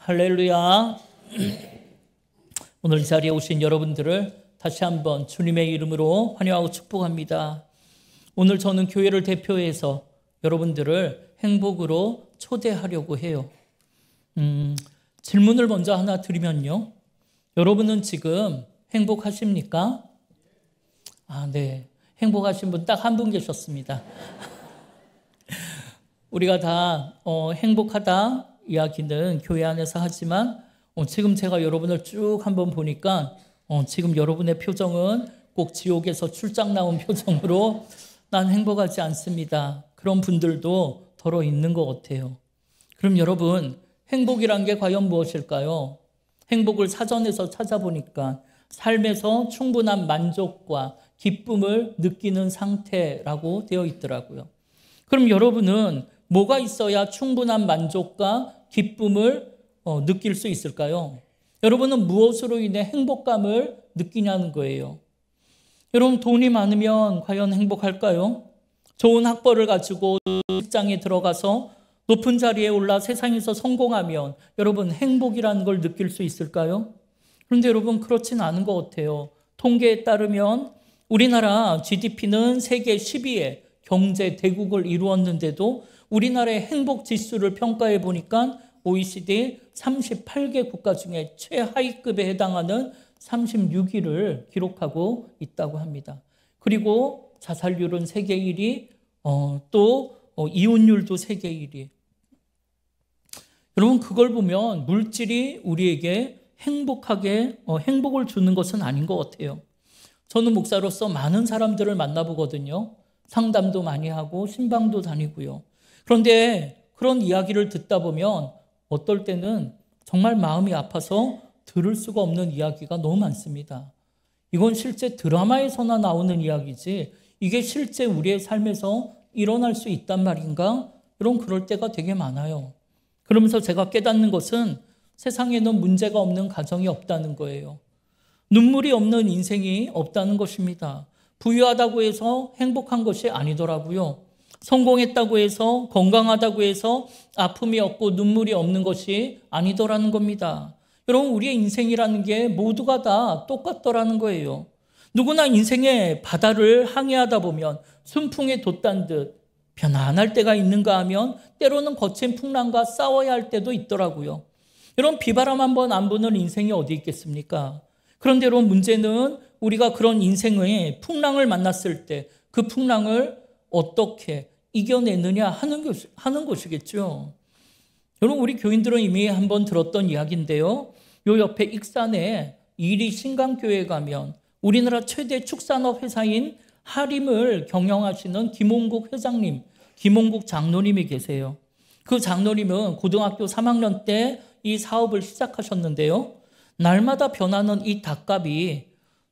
할렐루야. 오늘 이 자리에 오신 여러분들을 다시 한번 주님의 이름으로 환영하고 축복합니다. 오늘 저는 교회를 대표해서 여러분들을 행복으로 초대하려고 해요. 질문을 먼저 하나 드리면요. 여러분은 지금 행복하십니까? 네. 행복하신 분 딱 한 분 계셨습니다. 우리가 다 행복하다 이야기는 교회 안에서 하지만 지금 제가 여러분을 쭉 한번 보니까 지금 여러분의 표정은 꼭 지옥에서 출장 나온 표정으로 난 행복하지 않습니다. 그런 분들도 더러 있는 것 같아요. 그럼 여러분, 행복이란 게 과연 무엇일까요? 행복을 사전에서 찾아보니까 삶에서 충분한 만족과 기쁨을 느끼는 상태라고 되어 있더라고요. 그럼 여러분은 뭐가 있어야 충분한 만족과 기쁨을 느낄 수 있을까요? 여러분은 무엇으로 인해 행복감을 느끼냐는 거예요. 여러분, 돈이 많으면 과연 행복할까요? 좋은 학벌을 가지고 직장에 들어가서 높은 자리에 올라 세상에서 성공하면 여러분 행복이라는 걸 느낄 수 있을까요? 그런데 여러분, 그렇진 않은 것 같아요. 통계에 따르면 우리나라 GDP는 세계 10위의 경제 대국을 이루었는데도 우리나라의 행복 지수를 평가해 보니까 OECD 38개 국가 중에 최하위급에 해당하는 36위를 기록하고 있다고 합니다. 그리고 자살률은 세계 1위, 또 이혼율도 세계 1위. 여러분, 그걸 보면 물질이 우리에게 행복을 주는 것은 아닌 것 같아요. 저는 목사로서 많은 사람들을 만나보거든요. 상담도 많이 하고 신방도 다니고요. 그런데 그런 이야기를 듣다 보면 어떨 때는 정말 마음이 아파서 들을 수가 없는 이야기가 너무 많습니다. 이건 실제 드라마에서나 나오는 이야기지 이게 실제 우리의 삶에서 일어날 수 있단 말인가? 그럴 때가 되게 많아요. 그러면서 제가 깨닫는 것은 세상에는 문제가 없는 가정이 없다는 거예요. 눈물이 없는 인생이 없다는 것입니다. 부유하다고 해서 행복한 것이 아니더라고요. 성공했다고 해서 건강하다고 해서 아픔이 없고 눈물이 없는 것이 아니더라는 겁니다. 여러분, 우리의 인생이라는 게 모두가 다 똑같더라는 거예요. 누구나 인생의 바다를 항해하다 보면 순풍에 돛단 듯 편안할 때가 있는가 하면 때로는 거친 풍랑과 싸워야 할 때도 있더라고요. 여러분, 비바람 한번 안 부는 인생이 어디 있겠습니까? 그런데 여러분, 문제는 우리가 그런 인생의 풍랑을 만났을 때 그 풍랑을 어떻게 이겨내느냐 하는 것이겠죠. 여러분, 우리 교인들은 이미 한번 들었던 이야기인데요. 요 옆에 익산에 이리 신강교회에 가면 우리나라 최대 축산업 회사인 하림을 경영하시는 김홍국 회장님, 김홍국 장로님이 계세요. 그 장로님은 고등학교 3학년 때 이 사업을 시작하셨는데요. 날마다 변하는 이 닭값이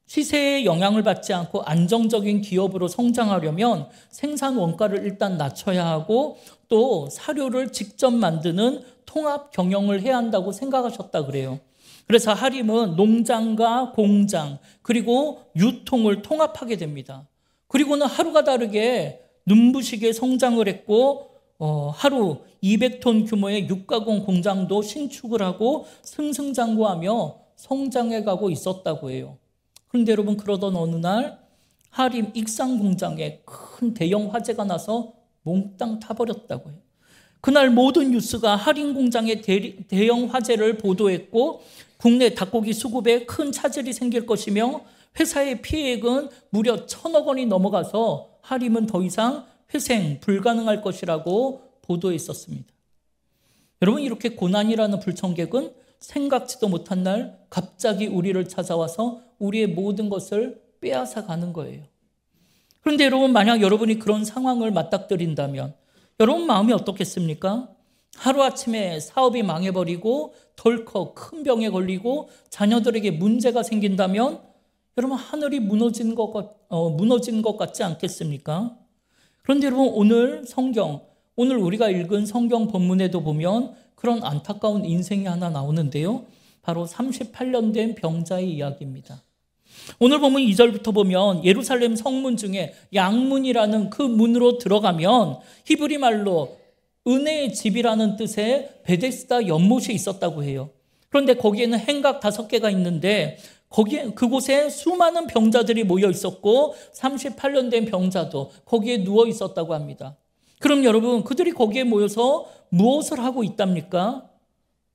시세에 영향을 받지 않고 안정적인 기업으로 성장하려면 생산 원가를 일단 낮춰야 하고 또 사료를 직접 만드는 통합 경영을 해야 한다고 생각하셨다 그래요. 그래서 하림은 농장과 공장 그리고 유통을 통합하게 됩니다. 그리고는 하루가 다르게 눈부시게 성장을 했고 하루 200톤 규모의 육가공 공장도 신축을 하고 승승장구하며 성장해 가고 있었다고 해요. 그런데 여러분, 그러던 어느 날 하림 익산 공장에 큰 대형 화재가 나서 몽땅 타버렸다고 해요. 그날 모든 뉴스가 하림 공장의 대형 화재를 보도했고 국내 닭고기 수급에 큰 차질이 생길 것이며 회사의 피해액은 무려 1,000억 원이 넘어가서 하림은 더 이상 회생 불가능할 것이라고 보도했었습니다. 여러분, 이렇게 고난이라는 불청객은 생각지도 못한 날 갑자기 우리를 찾아와서 우리의 모든 것을 빼앗아 가는 거예요. 그런데 여러분, 만약 여러분이 그런 상황을 맞닥뜨린다면 여러분 마음이 어떻겠습니까? 하루아침에 사업이 망해버리고 덜컥 큰 병에 걸리고 자녀들에게 문제가 생긴다면 여러분, 하늘이 무너진 것 같지 않겠습니까? 그런데 여러분, 오늘 우리가 읽은 성경 본문에도 보면 그런 안타까운 인생이 하나 나오는데요. 바로 38년 된 병자의 이야기입니다. 오늘 보면 2절부터 보면 예루살렘 성문 중에 양문이라는 그 문으로 들어가면 히브리 말로 은혜의 집이라는 뜻의 베데스다 연못이 있었다고 해요. 그런데 거기에는 행각 5개가 있는데 그곳에 수많은 병자들이 모여 있었고 38년 된 병자도 거기에 누워 있었다고 합니다. 그럼 여러분, 그들이 거기에 모여서 무엇을 하고 있답니까?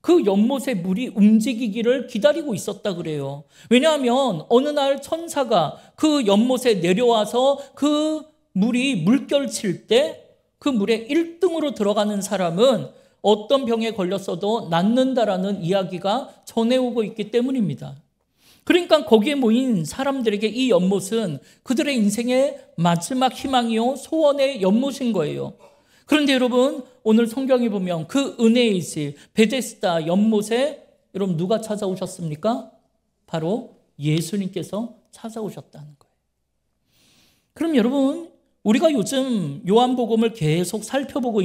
그 연못의 물이 움직이기를 기다리고 있었다 그래요. 왜냐하면 어느 날 천사가 그 연못에 내려와서 그 물이 물결칠 때 그 물에 1등으로 들어가는 사람은 어떤 병에 걸렸어도 낫는다라는 이야기가 전해오고 있기 때문입니다. 그러니까 거기에 모인 사람들에게 이 연못은 그들의 인생의 마지막 희망이요, 소원의 연못인 거예요. 그런데 여러분, 오늘 성경에 보면 그 은혜의 집 베데스다 연못에 여러분 누가 찾아오셨습니까? 바로 예수님께서 찾아오셨다는 거예요. 그럼 여러분, 우리가 요즘 요한복음을 계속 살펴보고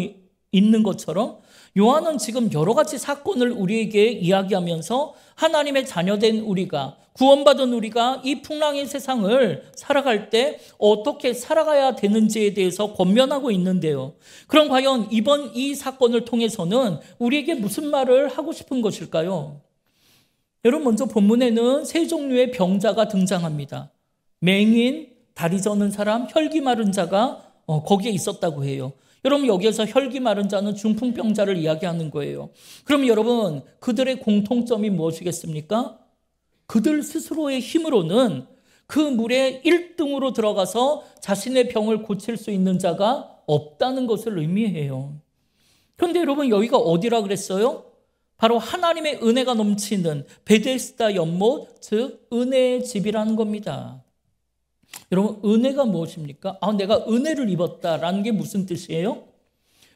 있는 것처럼 요한은 지금 여러 가지 사건을 우리에게 이야기하면서 하나님의 자녀된 우리가, 구원받은 우리가 이 풍랑의 세상을 살아갈 때 어떻게 살아가야 되는지에 대해서 권면하고 있는데요. 그럼 과연 이번 이 사건을 통해서는 우리에게 무슨 말을 하고 싶은 것일까요? 여러분, 먼저 본문에는 3종류의 병자가 등장합니다. 맹인, 다리 저는 사람, 혈기 마른 자가 거기에 있었다고 해요. 여러분, 여기에서 혈기 마른 자는 중풍병자를 이야기하는 거예요. 그럼 여러분, 그들의 공통점이 무엇이겠습니까? 그들 스스로의 힘으로는 그 물에 1등으로 들어가서 자신의 병을 고칠 수 있는 자가 없다는 것을 의미해요. 그런데 여러분, 여기가 어디라 그랬어요? 바로 하나님의 은혜가 넘치는 베데스다 연못, 즉 은혜의 집이라는 겁니다. 여러분, 은혜가 무엇입니까? 내가 은혜를 입었다라는 게 무슨 뜻이에요?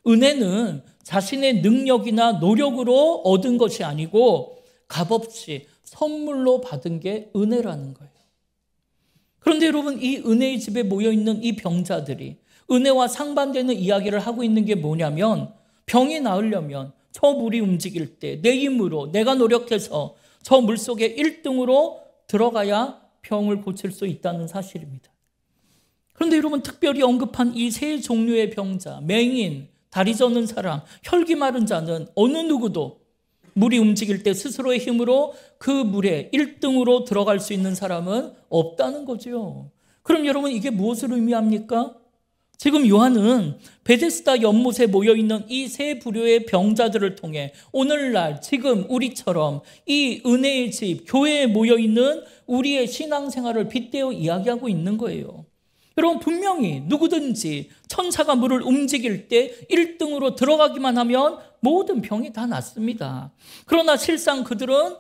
은혜는 자신의 능력이나 노력으로 얻은 것이 아니고 값없이 선물로 받은 게 은혜라는 거예요. 그런데 여러분, 이 은혜의 집에 모여있는 이 병자들이 은혜와 상반되는 이야기를 하고 있는 게 뭐냐면, 병이 나으려면 저 물이 움직일 때 내 힘으로 내가 노력해서 저 물속에 1등으로 들어가야 병을 고칠 수 있다는 사실입니다. 그런데 여러분, 특별히 언급한 이 3종류의 병자, 맹인, 다리 저는 사람, 혈기 마른 자는 어느 누구도 물이 움직일 때 스스로의 힘으로 그 물에 1등으로 들어갈 수 있는 사람은 없다는 거죠. 그럼 여러분, 이게 무엇을 의미합니까? 지금 요한은 베데스다 연못에 모여있는 이 3부류의 병자들을 통해 오늘날 지금 우리처럼 이 은혜의 집, 교회에 모여있는 우리의 신앙생활을 빗대어 이야기하고 있는 거예요. 여러분, 분명히 누구든지 천사가 물을 움직일 때 1등으로 들어가기만 하면 모든 병이 다 낫습니다. 그러나 실상 그들은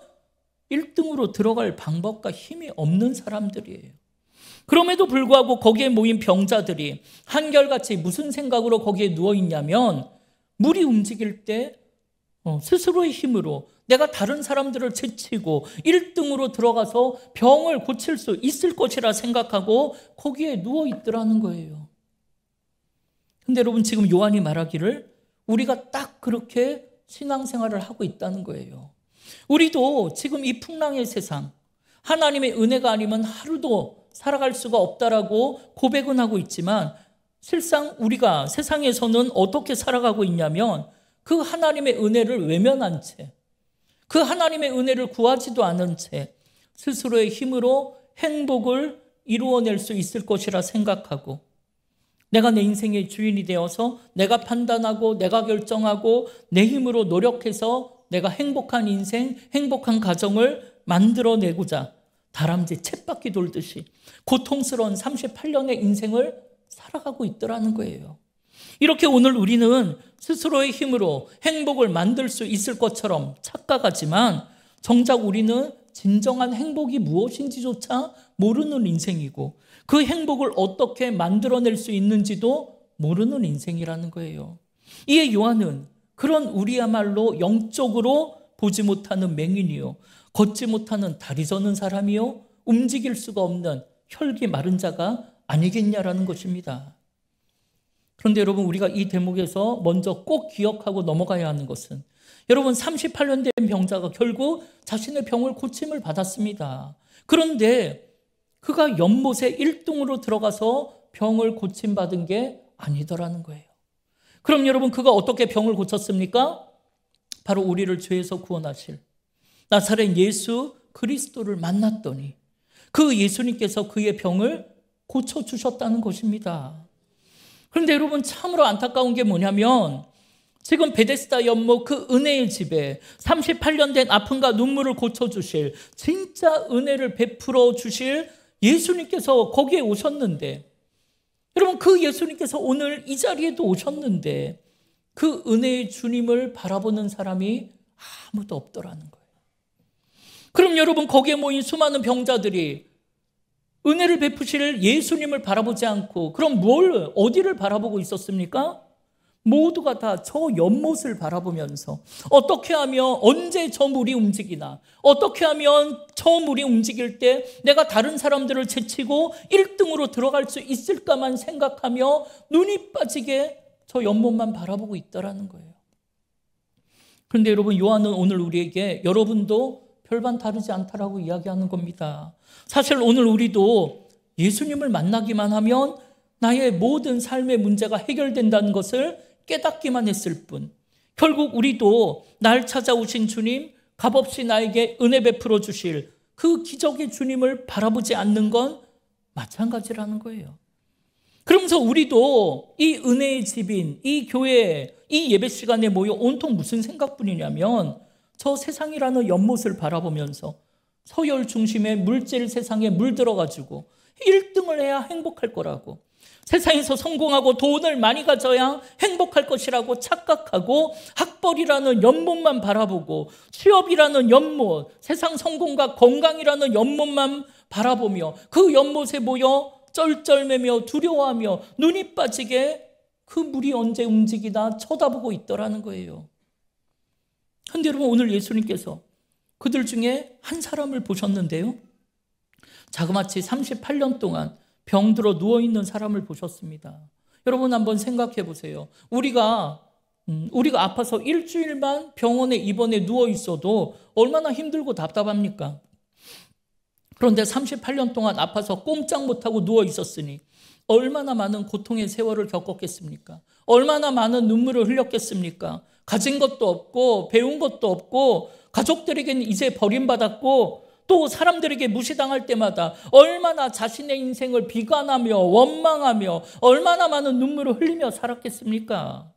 1등으로 들어갈 방법과 힘이 없는 사람들이에요. 그럼에도 불구하고 거기에 모인 병자들이 한결같이 무슨 생각으로 거기에 누워있냐면, 물이 움직일 때 스스로의 힘으로 내가 다른 사람들을 제치고 1등으로 들어가서 병을 고칠 수 있을 것이라 생각하고 거기에 누워있더라는 거예요. 근데 여러분, 지금 요한이 말하기를 우리가 딱 그렇게 신앙생활을 하고 있다는 거예요. 우리도 지금 이 풍랑의 세상, 하나님의 은혜가 아니면 하루도 살아갈 수가 없다라고 고백은 하고 있지만, 실상 우리가 세상에서는 어떻게 살아가고 있냐면 그 하나님의 은혜를 외면한 채, 그 하나님의 은혜를 구하지도 않은 채 스스로의 힘으로 행복을 이루어낼 수 있을 것이라 생각하고, 내가 내 인생의 주인이 되어서 내가 판단하고 내가 결정하고 내 힘으로 노력해서 내가 행복한 인생, 행복한 가정을 만들어내고자 다람쥐 쳇바퀴 돌듯이 고통스러운 38년의 인생을 살아가고 있더라는 거예요. 이렇게 오늘 우리는 스스로의 힘으로 행복을 만들 수 있을 것처럼 착각하지만 정작 우리는 진정한 행복이 무엇인지조차 모르는 인생이고 그 행복을 어떻게 만들어낼 수 있는지도 모르는 인생이라는 거예요. 이에 요한은 그런 우리야말로 영적으로 보지 못하는 맹인이요, 걷지 못하는 다리 저는 사람이요, 움직일 수가 없는 혈기 마른 자가 아니겠냐라는 것입니다. 그런데 여러분, 우리가 이 대목에서 먼저 꼭 기억하고 넘어가야 하는 것은, 여러분, 38년 된 병자가 결국 자신의 병을 고침을 받았습니다. 그런데 그가 연못에 1등으로 들어가서 병을 고침받은 게 아니더라는 거예요. 그럼 여러분 그가 어떻게 병을 고쳤습니까? 바로 우리를 죄에서 구원하실 나사렛 예수 그리스도를 만났더니 그 예수님께서 그의 병을 고쳐주셨다는 것입니다. 그런데 여러분 참으로 안타까운 게 뭐냐면 지금 베데스다 연못 그 은혜의 집에 38년 된 아픔과 눈물을 고쳐주실 진짜 은혜를 베풀어 주실 예수님께서 거기에 오셨는데 여러분 그 예수님께서 오늘 이 자리에도 오셨는데 그 은혜의 주님을 바라보는 사람이 아무도 없더라는 거예요. 그럼 여러분 거기에 모인 수많은 병자들이 은혜를 베푸실 예수님을 바라보지 않고 그럼 어디를 바라보고 있었습니까? 모두가 다 저 연못을 바라보면서 어떻게 하면 언제 저 물이 움직이나 어떻게 하면 저 물이 움직일 때 내가 다른 사람들을 제치고 1등으로 들어갈 수 있을까만 생각하며 눈이 빠지게 저 연못만 바라보고 있다라는 거예요. 그런데 여러분 요한은 오늘 우리에게 여러분도 별반 다르지 않다라고 이야기하는 겁니다. 사실 오늘 우리도 예수님을 만나기만 하면 나의 모든 삶의 문제가 해결된다는 것을 깨닫기만 했을 뿐 결국 우리도 날 찾아오신 주님 값없이 나에게 은혜 베풀어 주실 그 기적의 주님을 바라보지 않는 건 마찬가지라는 거예요. 그러면서 우리도 이 은혜의 집인 이 교회 이 예배 시간에 모여 온통 무슨 생각뿐이냐면 저 세상이라는 연못을 바라보면서 서열 중심의 물질 세상에 물들어가지고 1등을 해야 행복할 거라고 세상에서 성공하고 돈을 많이 가져야 행복할 것이라고 착각하고 학벌이라는 연못만 바라보고 취업이라는 연못, 세상 성공과 건강이라는 연못만 바라보며 그 연못에 모여 쩔쩔매며 두려워하며 눈이 빠지게 그 물이 언제 움직이나 쳐다보고 있더라는 거예요. 그런데 여러분 오늘 예수님께서 그들 중에 한 사람을 보셨는데요. 자그마치 38년 동안 병들어 누워있는 사람을 보셨습니다. 여러분 한번 생각해 보세요. 우리가 아파서 일주일만 병원에 입원해 누워있어도 얼마나 힘들고 답답합니까? 그런데 38년 동안 아파서 꼼짝 못하고 누워있었으니 얼마나 많은 고통의 세월을 겪었겠습니까? 얼마나 많은 눈물을 흘렸겠습니까? 가진 것도 없고 배운 것도 없고 가족들에게는 이제 버림받았고 또 사람들에게 무시당할 때마다 얼마나 자신의 인생을 비관하며 원망하며 얼마나 많은 눈물을 흘리며 살았겠습니까?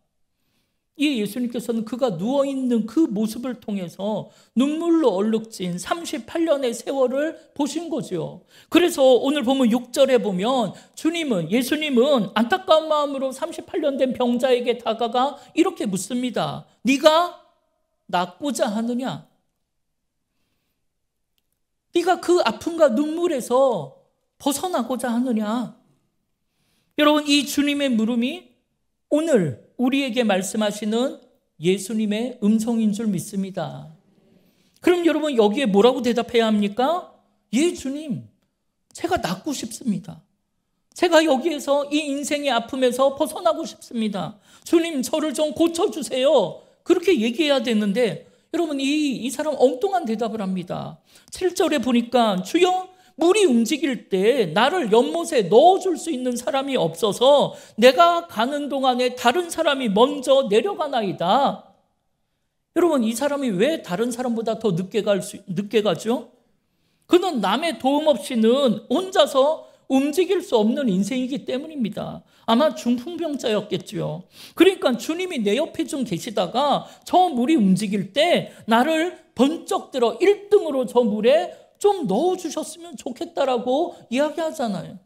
이 예수님께서는 그가 누워있는 그 모습을 통해서 눈물로 얼룩진 38년의 세월을 보신 거죠. 그래서 오늘 보면 6절에 보면 예수님은 안타까운 마음으로 38년 된 병자에게 다가가 이렇게 묻습니다. 네가 낫고자 하느냐? 네가 그 아픔과 눈물에서 벗어나고자 하느냐? 여러분 이 주님의 물음이 오늘 우리에게 말씀하시는 예수님의 음성인 줄 믿습니다. 그럼 여러분 여기에 뭐라고 대답해야 합니까? 예 주님, 제가 낫고 싶습니다. 제가 여기에서 이 인생의 아픔에서 벗어나고 싶습니다. 주님 저를 좀 고쳐주세요. 그렇게 얘기해야 되는데 여러분 이 사람 엉뚱한 대답을 합니다. 7절에 보니까 주여 물이 움직일 때 나를 연못에 넣어줄 수 있는 사람이 없어서 내가 가는 동안에 다른 사람이 먼저 내려가나이다. 여러분 이 사람이 왜 다른 사람보다 더 늦게 가죠? 그는 남의 도움 없이는 혼자서 움직일 수 없는 인생이기 때문입니다. 아마 중풍병자였겠죠. 그러니까 주님이 내 옆에 좀 계시다가 저 물이 움직일 때 나를 번쩍 들어 1등으로 저 물에 좀 넣어주셨으면 좋겠다라고 이야기하잖아요.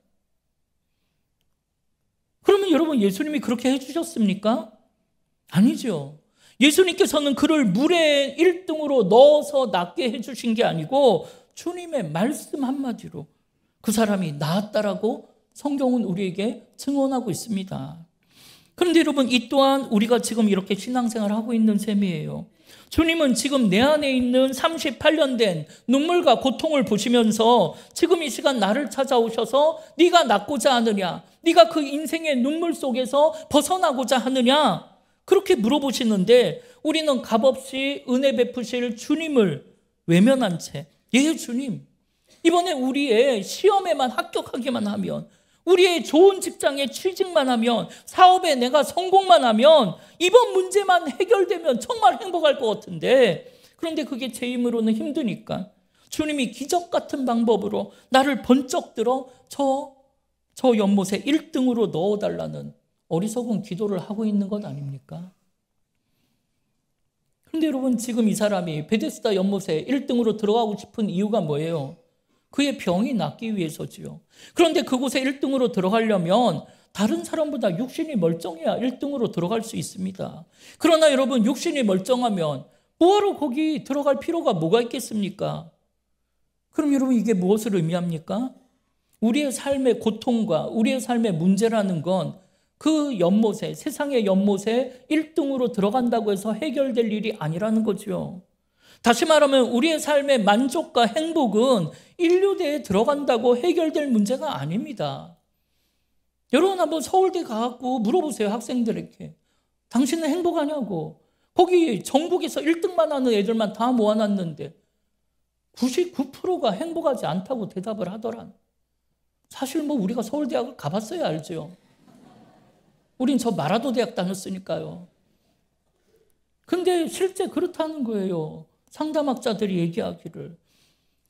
그러면 여러분 예수님이 그렇게 해주셨습니까? 아니죠. 예수님께서는 그를 물에 1등으로 넣어서 낫게 해주신 게 아니고 주님의 말씀 한마디로 그 사람이 나았다라고 성경은 우리에게 증언하고 있습니다. 그런데 여러분 이 또한 우리가 지금 이렇게 신앙생활을 하고 있는 셈이에요. 주님은 지금 내 안에 있는 38년 된 눈물과 고통을 보시면서 지금 이 시간 나를 찾아오셔서 네가 낫고자 하느냐? 네가 그 인생의 눈물 속에서 벗어나고자 하느냐? 그렇게 물어보시는데 우리는 값없이 은혜 베푸실 주님을 외면한 채 예 주님 이번에 우리의 시험에만 합격하기만 하면 우리의 좋은 직장에 취직만 하면, 사업에 내가 성공만 하면, 이번 문제만 해결되면 정말 행복할 것 같은데, 그런데 그게 제 힘으로는 힘드니까 주님이 기적 같은 방법으로 나를 번쩍 들어 저 연못에 1등으로 넣어달라는 어리석은 기도를 하고 있는 것 아닙니까? 그런데 여러분, 지금 이 사람이 베데스다 연못에 1등으로 들어가고 싶은 이유가 뭐예요? 그의 병이 낫기 위해서지요. 그런데 그곳에 1등으로 들어가려면 다른 사람보다 육신이 멀쩡해야 1등으로 들어갈 수 있습니다. 그러나 여러분, 육신이 멀쩡하면 뭐하러 거기 들어갈 필요가 뭐가 있겠습니까? 그럼 여러분, 이게 무엇을 의미합니까? 우리의 삶의 고통과 우리의 삶의 문제라는 건 그 연못에, 세상의 연못에 1등으로 들어간다고 해서 해결될 일이 아니라는 거죠. 다시 말하면 우리의 삶의 만족과 행복은 인류대에 들어간다고 해결될 문제가 아닙니다. 여러분, 한번 서울대 가갖고 물어보세요. 학생들에게. 당신은 행복하냐고. 거기 전국에서 1등만 하는 애들만 다 모아놨는데 99%가 행복하지 않다고 대답을 하더란. 사실 뭐 우리가 서울대학을 가봤어야 알죠. 우린 저 마라도 대학 다녔으니까요. 근데 실제 그렇다는 거예요. 상담학자들이 얘기하기를.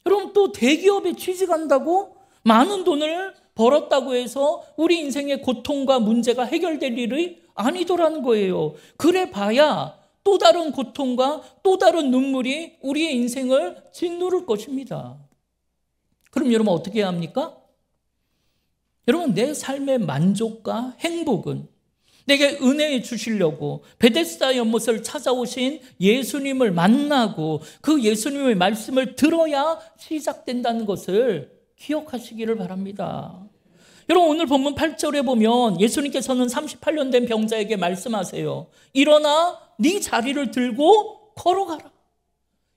여러분, 또 대기업에 취직한다고 많은 돈을 벌었다고 해서 우리 인생의 고통과 문제가 해결될 일이 아니더라는 거예요. 그래 봐야 또 다른 고통과 또 다른 눈물이 우리의 인생을 짓누를 것입니다. 그럼 여러분, 어떻게 해야 합니까? 여러분, 내 삶의 만족과 행복은 내게 은혜 주시려고 베데스다 연못을 찾아오신 예수님을 만나고 그 예수님의 말씀을 들어야 시작된다는 것을 기억하시기를 바랍니다. 여러분, 오늘 본문 8절에 보면 예수님께서는 38년 된 병자에게 말씀하세요. 일어나 네 자리를 들고 걸어가라.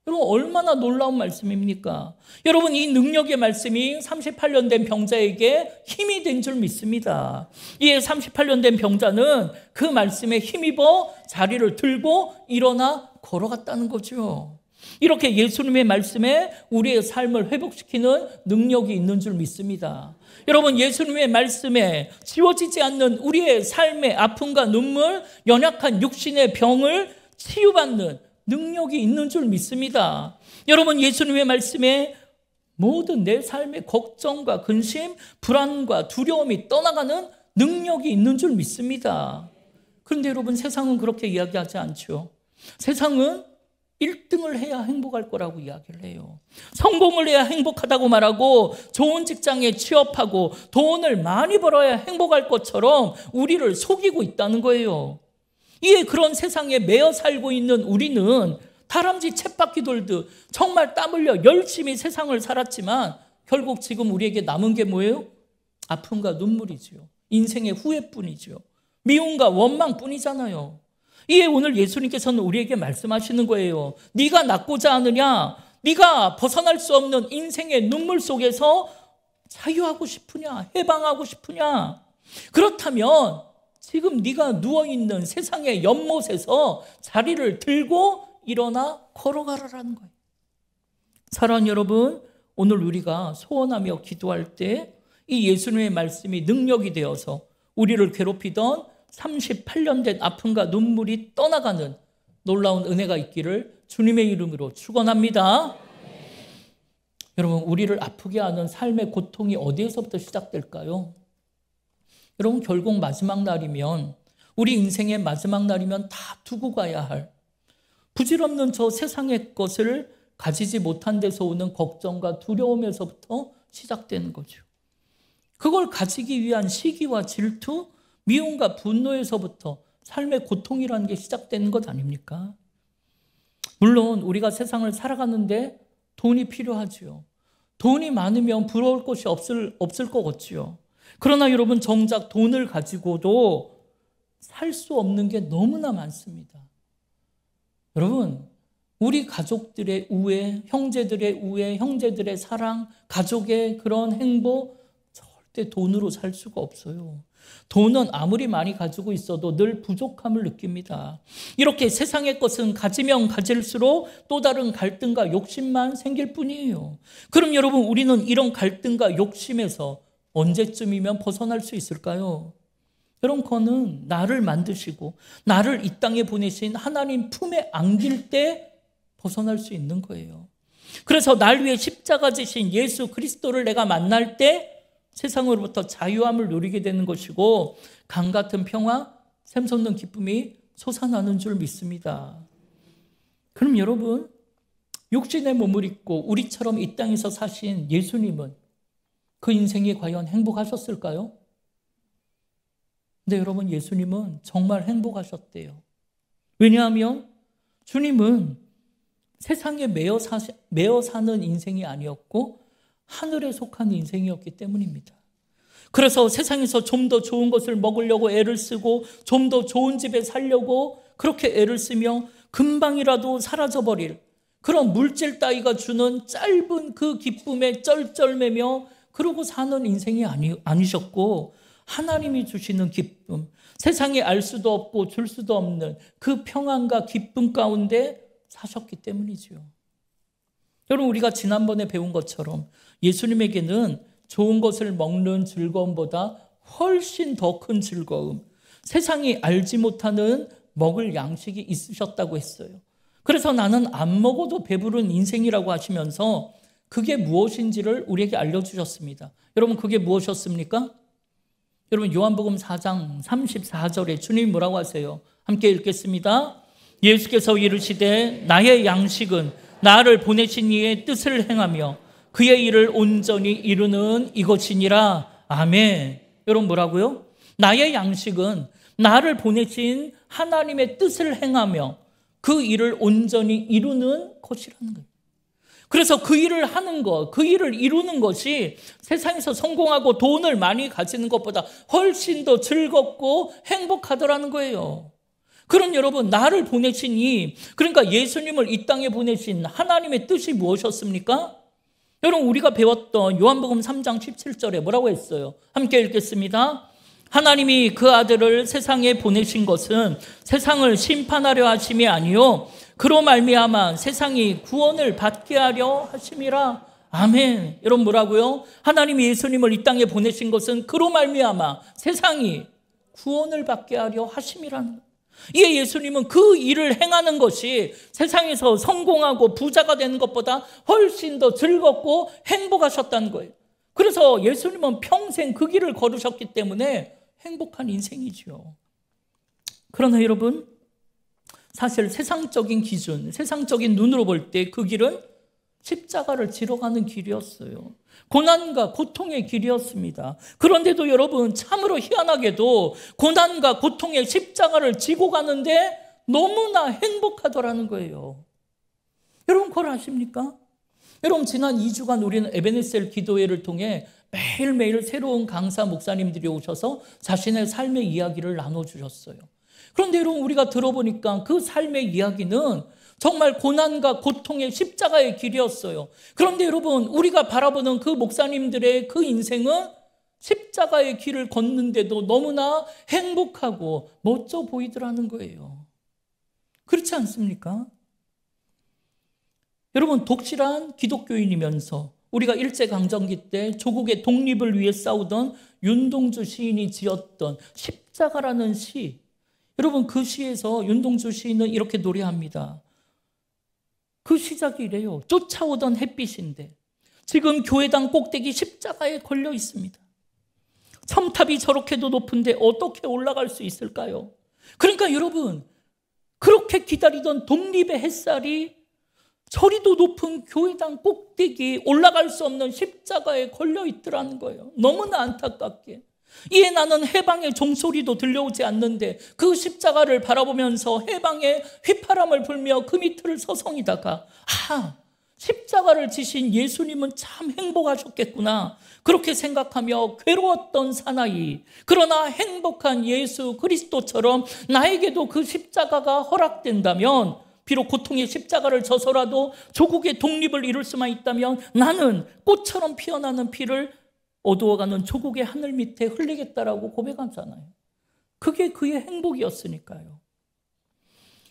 여러분, 얼마나 놀라운 말씀입니까? 여러분, 이 능력의 말씀이 38년 된 병자에게 힘이 된 줄 믿습니다. 이에 38년 된 병자는 그 말씀에 힘입어 자리를 들고 일어나 걸어갔다는 거죠. 이렇게 예수님의 말씀에 우리의 삶을 회복시키는 능력이 있는 줄 믿습니다. 여러분, 예수님의 말씀에 지워지지 않는 우리의 삶의 아픔과 눈물, 연약한 육신의 병을 치유받는 능력이 있는 줄 믿습니다. 여러분, 예수님의 말씀에 모든 내 삶의 걱정과 근심, 불안과 두려움이 떠나가는 능력이 있는 줄 믿습니다. 그런데 여러분, 세상은 그렇게 이야기하지 않죠. 세상은 1등을 해야 행복할 거라고 이야기를 해요. 성공을 해야 행복하다고 말하고 좋은 직장에 취업하고 돈을 많이 벌어야 행복할 것처럼 우리를 속이고 있다는 거예요. 이에 그런 세상에 매여 살고 있는 우리는 다람쥐 쳇바퀴 돌듯 정말 땀 흘려 열심히 세상을 살았지만 결국 지금 우리에게 남은 게 뭐예요? 아픔과 눈물이지요. 인생의 후회뿐이죠. 미움과 원망뿐이잖아요. 이에 오늘 예수님께서는 우리에게 말씀하시는 거예요. 네가 낫고자 하느냐? 네가 벗어날 수 없는 인생의 눈물 속에서 자유하고 싶으냐? 해방하고 싶으냐? 그렇다면 지금 네가 누워있는 세상의 연못에서 자리를 들고 일어나 걸어가라라는 거예요. 사랑하는 여러분, 오늘 우리가 소원하며 기도할 때 이 예수님의 말씀이 능력이 되어서 우리를 괴롭히던 38년 된 아픔과 눈물이 떠나가는 놀라운 은혜가 있기를 주님의 이름으로 축원합니다. 여러분, 우리를 아프게 하는 삶의 고통이 어디에서부터 시작될까요? 여러분, 결국 마지막 날이면, 우리 인생의 마지막 날이면 다 두고 가야 할 부질없는 저 세상의 것을 가지지 못한 데서 오는 걱정과 두려움에서부터 시작되는 거죠. 그걸 가지기 위한 시기와 질투, 미움과 분노에서부터 삶의 고통이라는 게 시작되는 것 아닙니까? 물론 우리가 세상을 살아가는데 돈이 필요하지요. 돈이 많으면 부러울 것이 없을 것 같지요. 그러나 여러분, 정작 돈을 가지고도 살 수 없는 게 너무나 많습니다. 여러분, 우리 가족들의 우애, 형제들의 우애, 형제들의 사랑, 가족의 그런 행복 절대 돈으로 살 수가 없어요. 돈은 아무리 많이 가지고 있어도 늘 부족함을 느낍니다. 이렇게 세상의 것은 가지면 가질수록 또 다른 갈등과 욕심만 생길 뿐이에요. 그럼 여러분, 우리는 이런 갈등과 욕심에서 언제쯤이면 벗어날 수 있을까요? 여러분, 그거는 나를 만드시고 나를 이 땅에 보내신 하나님 품에 안길 때 벗어날 수 있는 거예요. 그래서 날 위해 십자가 지신 예수 그리스도를 내가 만날 때 세상으로부터 자유함을 누리게 되는 것이고 강 같은 평화, 샘솟는 기쁨이 솟아나는 줄 믿습니다. 그럼 여러분, 육신의 몸을 입고 우리처럼 이 땅에서 사신 예수님은 그 인생이 과연 행복하셨을까요? 근데 여러분, 예수님은 정말 행복하셨대요. 왜냐하면 주님은 세상에 매여 사는 인생이 아니었고 하늘에 속한 인생이었기 때문입니다. 그래서 세상에서 좀 더 좋은 것을 먹으려고 애를 쓰고 좀 더 좋은 집에 살려고 그렇게 애를 쓰며 금방이라도 사라져버릴 그런 물질 따위가 주는 짧은 그 기쁨에 쩔쩔매며 그러고 사는 인생이 아니셨고, 하나님이 주시는 기쁨, 세상에 알 수도 없고 줄 수도 없는 그 평안과 기쁨 가운데 사셨기 때문이지요. 여러분, 우리가 지난번에 배운 것처럼 예수님에게는 좋은 것을 먹는 즐거움보다 훨씬 더 큰 즐거움, 세상이 알지 못하는 먹을 양식이 있으셨다고 했어요. 그래서 나는 안 먹어도 배부른 인생이라고 하시면서 그게 무엇인지를 우리에게 알려주셨습니다. 여러분, 그게 무엇이었습니까? 여러분, 요한복음 4장 34절에 주님이 뭐라고 하세요? 함께 읽겠습니다. 예수께서 이르시되 나의 양식은 나를 보내신 이의 뜻을 행하며 그의 일을 온전히 이루는 이것이니라. 아멘. 여러분, 뭐라고요? 나의 양식은 나를 보내신 하나님의 뜻을 행하며 그 일을 온전히 이루는 것이라는 거예요. 그래서 그 일을 하는 것, 그 일을 이루는 것이 세상에서 성공하고 돈을 많이 가지는 것보다 훨씬 더 즐겁고 행복하더라는 거예요. 그럼 여러분, 나를 보내신 그러니까 예수님을 이 땅에 보내신 하나님의 뜻이 무엇이었습니까? 여러분, 우리가 배웠던 요한복음 3장 17절에 뭐라고 했어요? 함께 읽겠습니다. 하나님이 그 아들을 세상에 보내신 것은 세상을 심판하려 하심이 아니요 그로 말미암아 세상이 구원을 받게 하려 하심이라. 아멘. 여러분, 뭐라고요? 하나님이 예수님을 이 땅에 보내신 것은 그로 말미암아 세상이 구원을 받게 하려 하심이라는 거예요. 이에 예수님은 그 일을 행하는 것이 세상에서 성공하고 부자가 되는 것보다 훨씬 더 즐겁고 행복하셨다는 거예요. 그래서 예수님은 평생 그 길을 걸으셨기 때문에 행복한 인생이죠. 그러나 여러분, 사실 세상적인 기준, 세상적인 눈으로 볼 때 그 길은 십자가를 지러 가는 길이었어요. 고난과 고통의 길이었습니다. 그런데도 여러분, 참으로 희한하게도 고난과 고통의 십자가를 지고 가는데 너무나 행복하더라는 거예요. 여러분, 그걸 아십니까? 여러분, 지난 2주간 우리는 에베네셀 기도회를 통해 매일매일 새로운 강사 목사님들이 오셔서 자신의 삶의 이야기를 나눠주셨어요. 그런데 여러분, 우리가 들어보니까 그 삶의 이야기는 정말 고난과 고통의 십자가의 길이었어요. 그런데 여러분, 우리가 바라보는 그 목사님들의 그 인생은 십자가의 길을 걷는데도 너무나 행복하고 멋져 보이더라는 거예요. 그렇지 않습니까? 여러분, 독실한 기독교인이면서 우리가 일제강점기 때 조국의 독립을 위해 싸우던 윤동주 시인이 지었던 십자가라는 시, 여러분, 그 시에서 윤동주 시인은 이렇게 노래합니다. 그 시작이 이래요. 쫓아오던 햇빛인데 지금 교회당 꼭대기 십자가에 걸려 있습니다. 첨탑이 저렇게도 높은데 어떻게 올라갈 수 있을까요? 그러니까 여러분, 그렇게 기다리던 독립의 햇살이 저리도 높은 교회당 꼭대기에 올라갈 수 없는 십자가에 걸려 있더라는 거예요. 너무나 안타깝게. 이에 나는 해방의 종소리도 들려오지 않는데 그 십자가를 바라보면서 해방의 휘파람을 불며 그 밑을 서성이다가, 십자가를 지신 예수님은 참 행복하셨겠구나, 그렇게 생각하며 괴로웠던 사나이, 그러나 행복한 예수 그리스도처럼 나에게도 그 십자가가 허락된다면, 비록 고통의 십자가를 져서라도 조국의 독립을 이룰 수만 있다면 나는 꽃처럼 피어나는 피를 어두워가는 조국의 하늘 밑에 흘리겠다라고 고백하잖아요. 그게 그의 행복이었으니까요.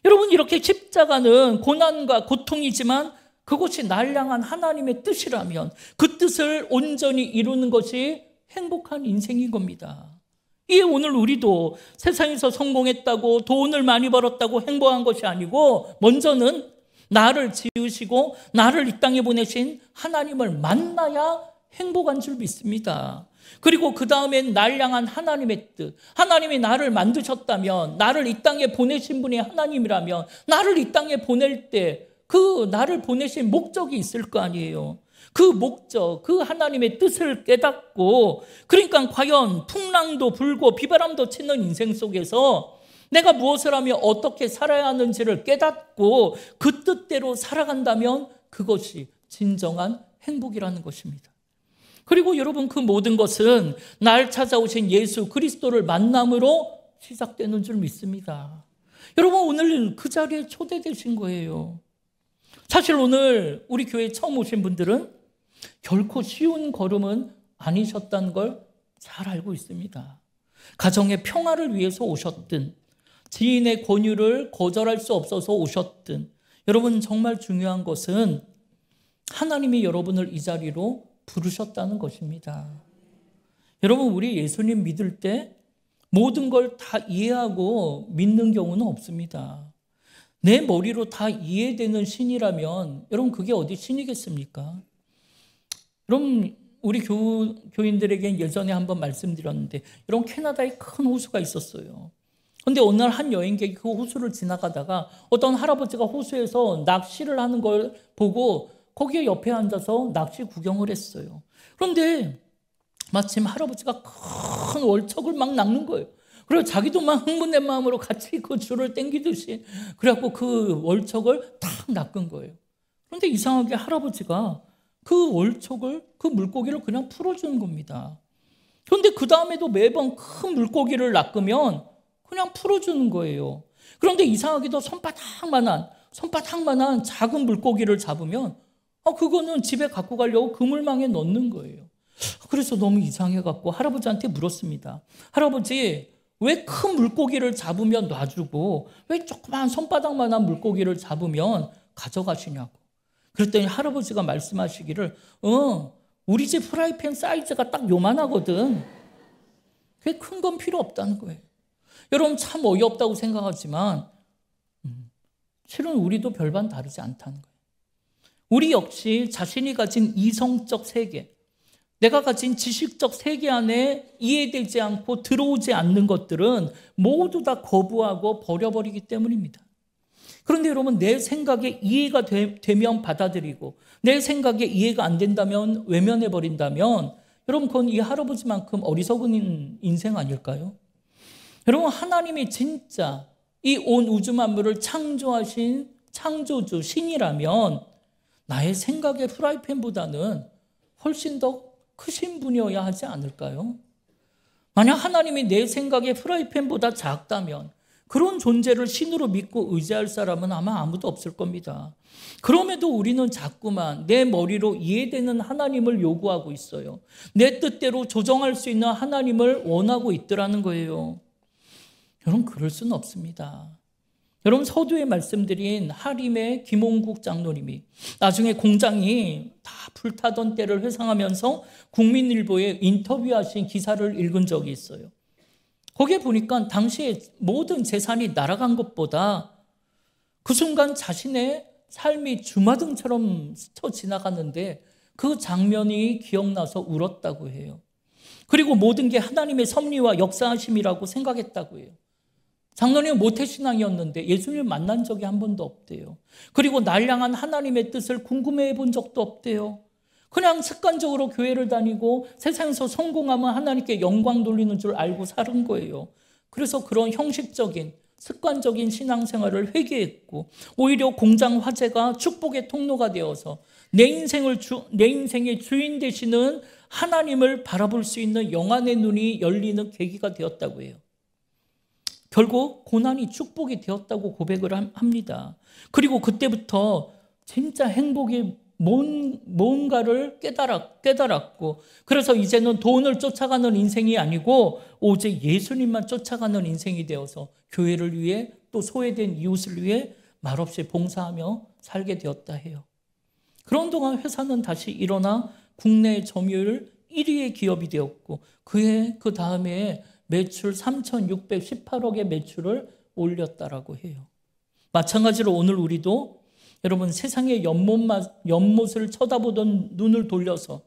여러분, 이렇게 십자가는 고난과 고통이지만 그것이 날 향한 하나님의 뜻이라면 그 뜻을 온전히 이루는 것이 행복한 인생인 겁니다. 이게 오늘 우리도 세상에서 성공했다고 돈을 많이 벌었다고 행복한 것이 아니고 먼저는 나를 지으시고 나를 이 땅에 보내신 하나님을 만나야 행복한 줄 믿습니다. 그리고 그 다음엔 날 향한 하나님의 뜻, 하나님이 나를 만드셨다면, 나를 이 땅에 보내신 분이 하나님이라면 나를 이 땅에 보낼 때 그 나를 보내신 목적이 있을 거 아니에요. 그 목적, 그 하나님의 뜻을 깨닫고, 그러니까 과연 풍랑도 불고 비바람도 치는 인생 속에서 내가 무엇을 하며 어떻게 살아야 하는지를 깨닫고 그 뜻대로 살아간다면 그것이 진정한 행복이라는 것입니다. 그리고 여러분, 그 모든 것은 날 찾아오신 예수 그리스도를 만남으로 시작되는 줄 믿습니다. 여러분, 오늘 그 자리에 초대되신 거예요. 사실 오늘 우리 교회에 처음 오신 분들은 결코 쉬운 걸음은 아니셨다는 걸 잘 알고 있습니다. 가정의 평화를 위해서 오셨든 지인의 권유를 거절할 수 없어서 오셨든, 여러분 정말 중요한 것은 하나님이 여러분을 이 자리로 부르셨다는 것입니다. 여러분, 우리 예수님 믿을 때 모든 걸 다 이해하고 믿는 경우는 없습니다. 내 머리로 다 이해되는 신이라면 여러분 그게 어디 신이겠습니까? 여러분, 우리 교인들에게 예전에 한번 말씀드렸는데, 여러분 캐나다에 큰 호수가 있었어요. 그런데 어느 날 한 여행객이 그 호수를 지나가다가 어떤 할아버지가 호수에서 낚시를 하는 걸 보고 거기에 옆에 앉아서 낚시 구경을 했어요. 그런데 마침 할아버지가 큰 월척을 막 낚는 거예요. 그리고 자기도 막 흥분된 마음으로 같이 그 줄을 당기듯이 그래갖고 그 월척을 탁 낚은 거예요. 그런데 이상하게 할아버지가 그 월척을, 그 물고기를 그냥 풀어주는 겁니다. 그런데 그 다음에도 매번 큰 물고기를 낚으면 그냥 풀어주는 거예요. 그런데 이상하게도 손바닥만한 작은 물고기를 잡으면 그거는 집에 갖고 가려고 그물망에 넣는 거예요. 그래서 너무 이상해갖고 할아버지한테 물었습니다. 할아버지, 왜 큰 물고기를 잡으면 놔주고 왜 조그만 손바닥만한 물고기를 잡으면 가져가시냐고. 그랬더니 할아버지가 말씀하시기를 우리 집 프라이팬 사이즈가 딱 요만하거든. 그게 큰 건 필요 없다는 거예요. 여러분, 참 어이없다고 생각하지만 실은 우리도 별반 다르지 않다는 거예요. 우리 역시 자신이 가진 이성적 세계, 내가 가진 지식적 세계 안에 이해되지 않고 들어오지 않는 것들은 모두 다 거부하고 버려버리기 때문입니다. 그런데 여러분, 내 생각에 이해가 되면 받아들이고 내 생각에 이해가 안 된다면 외면해버린다면 여러분, 그건 이 할아버지만큼 어리석은 인생 아닐까요? 여러분, 하나님이 진짜 이 온 우주 만물을 창조하신 창조주 신이라면 나의 생각의 프라이팬보다는 훨씬 더 크신 분이어야 하지 않을까요? 만약 하나님이 내 생각의 프라이팬보다 작다면 그런 존재를 신으로 믿고 의지할 사람은 아마 아무도 없을 겁니다. 그럼에도 우리는 자꾸만 내 머리로 이해되는 하나님을 요구하고 있어요. 내 뜻대로 조정할 수 있는 하나님을 원하고 있더라는 거예요. 여러분, 그럴 수는 없습니다. 여러분, 서두에 말씀드린 하림의 김홍국 장로님이 나중에 공장이 다 불타던 때를 회상하면서 국민일보에 인터뷰하신 기사를 읽은 적이 있어요. 거기에 보니까 당시에 모든 재산이 날아간 것보다 그 순간 자신의 삶이 주마등처럼 스쳐 지나갔는데 그 장면이 기억나서 울었다고 해요. 그리고 모든 게 하나님의 섭리와 역사하심이라고 생각했다고 해요. 장로님은 모태신앙이었는데 예수님을 만난 적이 한 번도 없대요. 그리고 날 향한 하나님의 뜻을 궁금해해 본 적도 없대요. 그냥 습관적으로 교회를 다니고 세상에서 성공하면 하나님께 영광 돌리는 줄 알고 사는 거예요. 그래서 그런 형식적인 습관적인 신앙생활을 회개했고 오히려 공장 화재가 축복의 통로가 되어서 내 인생의 주인 되시는 하나님을 바라볼 수 있는 영안의 눈이 열리는 계기가 되었다고 해요. 결국 고난이 축복이 되었다고 고백을 합니다. 그리고 그때부터 진짜 행복이 뭔가를 깨달았고, 그래서 이제는 돈을 쫓아가는 인생이 아니고 오직 예수님만 쫓아가는 인생이 되어서 교회를 위해 또 소외된 이웃을 위해 말없이 봉사하며 살게 되었다 해요. 그런 동안 회사는 다시 일어나 국내 점유율 1위의 기업이 되었고 그 다음에 매출 3,618억의 매출을 올렸다라고 해요. 마찬가지로 오늘 우리도 여러분 세상의 연못을 쳐다보던 눈을 돌려서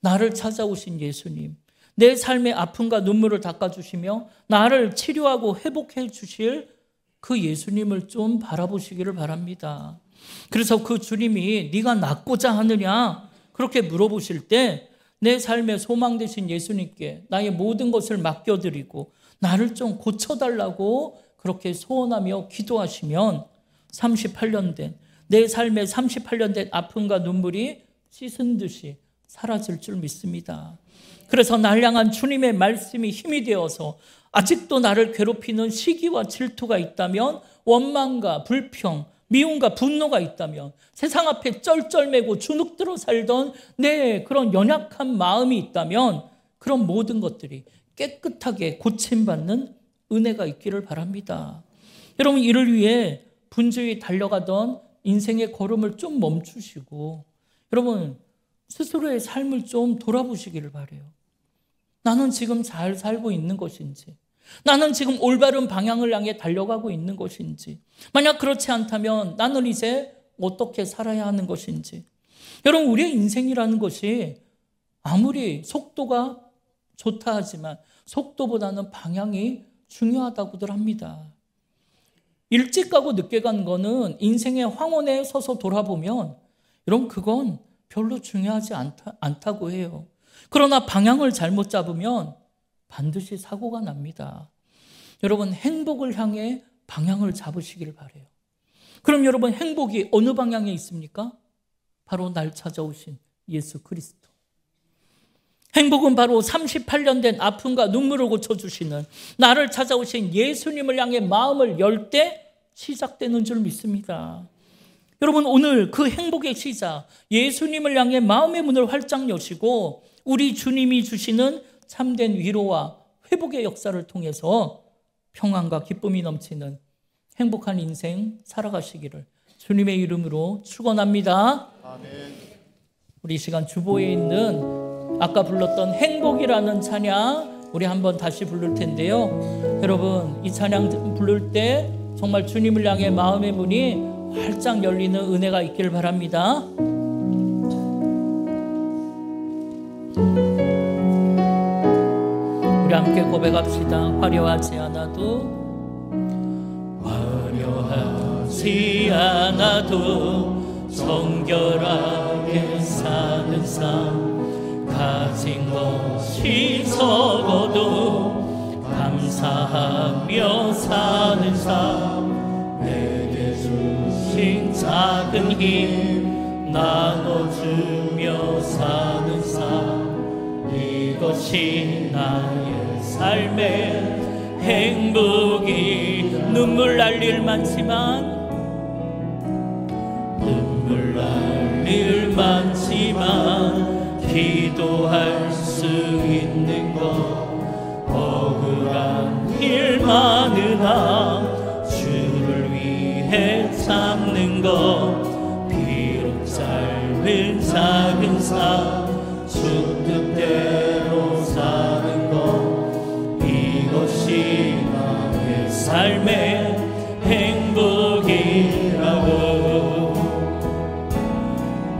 나를 찾아오신 예수님, 내 삶의 아픔과 눈물을 닦아주시며 나를 치료하고 회복해 주실 그 예수님을 좀 바라보시기를 바랍니다. 그래서 그 주님이 네가 낫고자 하느냐 그렇게 물어보실 때 내 삶의 소망 되신 예수님께 나의 모든 것을 맡겨드리고 나를 좀 고쳐달라고 그렇게 소원하며 기도하시면 38년 된 내 삶의 38년 된 아픔과 눈물이 씻은 듯이 사라질 줄 믿습니다. 그래서 날 향한 주님의 말씀이 힘이 되어서 아직도 나를 괴롭히는 시기와 질투가 있다면, 원망과 불평, 미움과 분노가 있다면, 세상 앞에 쩔쩔매고 주눅들어 살던 내 그런 연약한 마음이 있다면 그런 모든 것들이 깨끗하게 고침받는 은혜가 있기를 바랍니다. 여러분, 이를 위해 분주히 달려가던 인생의 걸음을 좀 멈추시고 여러분 스스로의 삶을 좀 돌아보시기를 바라요. 나는 지금 잘 살고 있는 것인지, 나는 지금 올바른 방향을 향해 달려가고 있는 것인지, 만약 그렇지 않다면 나는 이제 어떻게 살아야 하는 것인지. 여러분, 우리의 인생이라는 것이 아무리 속도가 좋다 하지만 속도보다는 방향이 중요하다고들 합니다. 일찍 가고 늦게 간 거는 인생의 황혼에 서서 돌아보면 여러분 그건 별로 중요하지 않다고 해요. 그러나 방향을 잘못 잡으면 반드시 사고가 납니다. 여러분, 행복을 향해 방향을 잡으시기를 바라요. 그럼 여러분, 행복이 어느 방향에 있습니까? 바로 날 찾아오신 예수 그리스도. 행복은 바로 38년 된 아픔과 눈물을 고쳐주시는 나를 찾아오신 예수님을 향해 마음을 열 때 시작되는 줄 믿습니다. 여러분, 오늘 그 행복의 시작, 예수님을 향해 마음의 문을 활짝 여시고 우리 주님이 주시는 참된 위로와 회복의 역사를 통해서 평안과 기쁨이 넘치는 행복한 인생 살아가시기를 주님의 이름으로 축원합니다. 아멘. 우리 이 시간 주보에 있는 아까 불렀던 행복이라는 찬양 우리 한번 다시 부를 텐데요. 여러분, 이 찬양 부를 때 정말 주님을 향해 마음의 문이 활짝 열리는 은혜가 있기를 바랍니다. 우리 함께 고백합시다. 화려하지 않아도, 화려하지 않아도 정결하게 사는 삶, 가진 것이 적어도 감사하며 사는 삶, 내게 주신 작은 힘 나눠주며 사는 삶, 이것이 나의 삶의 행복이. 눈물 날 일 많지만, 눈물 날 일 많지만 기도할 수 있는 것, 억울한 일 많으나 주를 위해 참는 것, 비록 짧은 작은 삶 주 뜻대로 사는 것, 이것이 나의 삶의 행복이라고.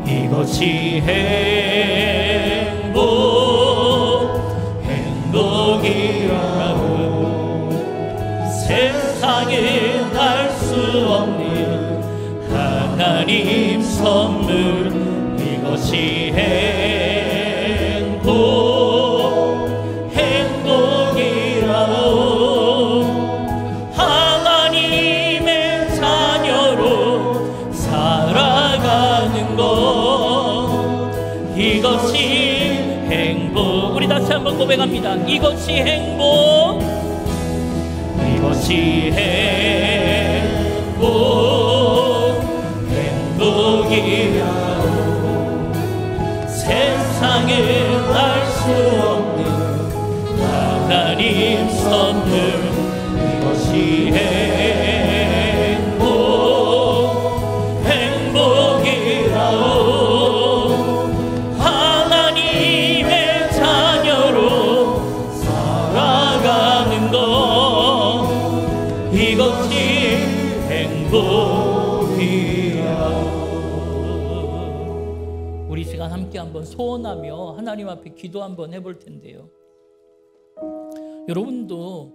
이것이 행복이라고. 세상에 알 수 없는 하나님 선물, 이것이 행복이라고. 하나님의 자녀로 살아가는 것, 이것이 행복. 우리 다시 한번 고백합니다. 이것이 행복, 이것이 행복이라고. 세상에 알 수 없는 하나님 선물, 이것이 행복이라고. 하나님의 우리 시간 함께 한번 소원하며 하나님 앞에 기도 한번 해볼 텐데요. 여러분도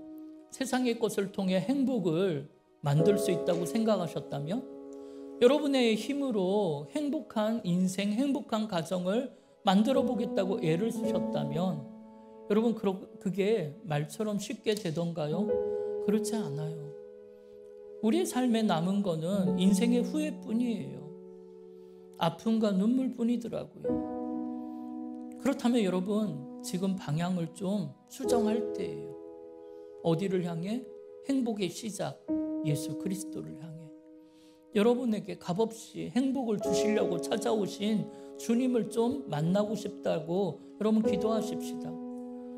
세상의 것을 통해 행복을 만들 수 있다고 생각하셨다면, 여러분의 힘으로 행복한 인생, 행복한 가정을 만들어 보겠다고 애를 쓰셨다면, 여러분 그게 말처럼 쉽게 되던가요? 그렇지 않아요. 우리의 삶에 남은 거는 인생의 후회뿐이에요. 아픔과 눈물뿐이더라고요. 그렇다면 여러분 지금 방향을 좀 수정할 때예요. 어디를 향해? 행복의 시작 예수 그리스도를 향해. 여러분에게 값없이 행복을 주시려고 찾아오신 주님을 좀 만나고 싶다고 여러분 기도하십시다.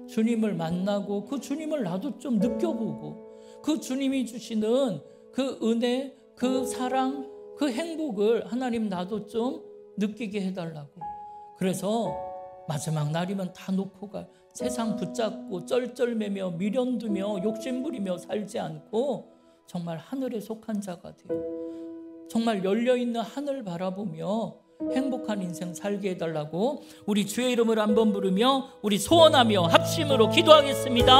주님을 만나고 그 주님을 나도 좀 느껴보고, 그 주님이 주시는 그 은혜, 그 사랑, 그 행복을 하나님 나도 좀 느끼게 해달라고. 그래서 마지막 날이면 다 놓고 갈, 세상 붙잡고 쩔쩔매며 미련두며 욕심부리며 살지 않고 정말 하늘에 속한 자가 돼요. 정말 열려있는 하늘 바라보며 행복한 인생 살게 해달라고 우리 주의 이름을 한번 부르며 우리 소원하며 합심으로 기도하겠습니다.